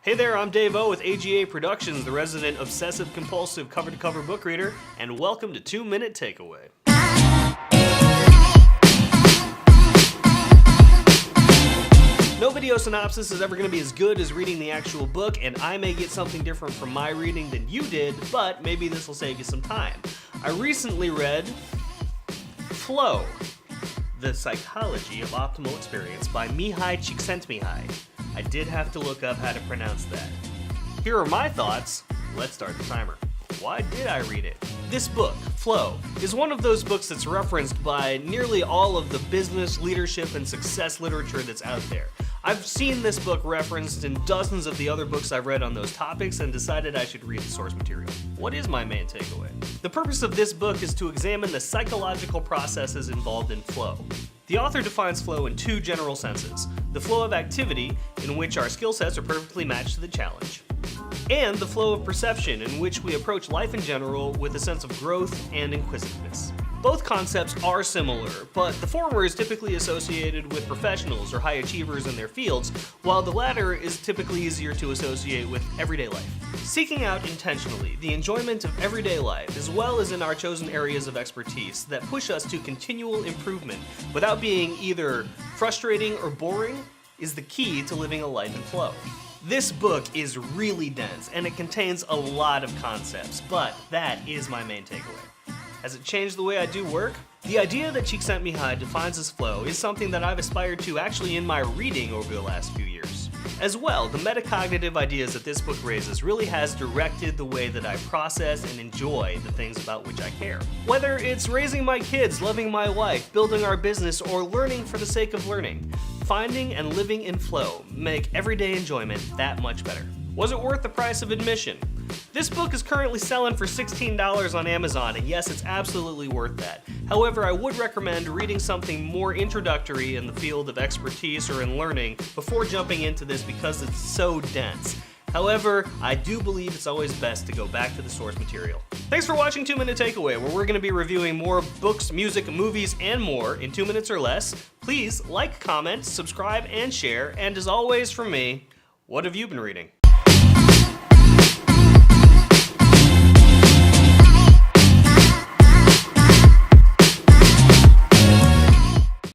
Hey there, I'm Dave O with AGA Productions, the resident obsessive-compulsive cover-to-cover book reader, and welcome to 2 Minute Takeaway. No video synopsis is ever going to be as good as reading the actual book, and I may get something different from my reading than you did, but maybe this will save you some time. I recently read Flow, The Psychology of Optimal Experience by Mihaly Csikszentmihalyi. I did have to look up how to pronounce that. Here are my thoughts. Let's start the timer. Why did I read it? This book, Flow, is one of those books that's referenced by nearly all of the business, leadership, and success literature that's out there. I've seen this book referenced in dozens of the other books I've read on those topics and decided I should read the source material. What is my main takeaway? The purpose of this book is to examine the psychological processes involved in flow. The author defines flow in two general senses: the flow of activity, in which our skill sets are perfectly matched to the challenge, and the flow of perception, in which we approach life in general with a sense of growth and inquisitiveness. Both concepts are similar, but the former is typically associated with professionals or high achievers in their fields, while the latter is typically easier to associate with everyday life. Seeking out intentionally the enjoyment of everyday life, as well as in our chosen areas of expertise that push us to continual improvement without being either frustrating or boring, is the key to living a life in flow. This book is really dense and it contains a lot of concepts, but that is my main takeaway. Has it changed the way I do work? The idea that Csikszentmihalyi defines as flow is something that I've aspired to actually in my reading over the last few years. As well, the metacognitive ideas that this book raises really has directed the way that I process and enjoy the things about which I care. Whether it's raising my kids, loving my wife, building our business, or learning for the sake of learning, finding and living in flow make everyday enjoyment that much better. Was it worth the price of admission? This book is currently selling for $16 on Amazon, and yes, it's absolutely worth that. However, I would recommend reading something more introductory in the field of expertise or in learning before jumping into this because it's so dense. However, I do believe it's always best to go back to the source material. Thanks for watching 2 Minute Takeaway, where we're going to be reviewing more books, music, movies, and more in 2 minutes or less. Please like, comment, subscribe, and share, and as always from me, what have you been reading?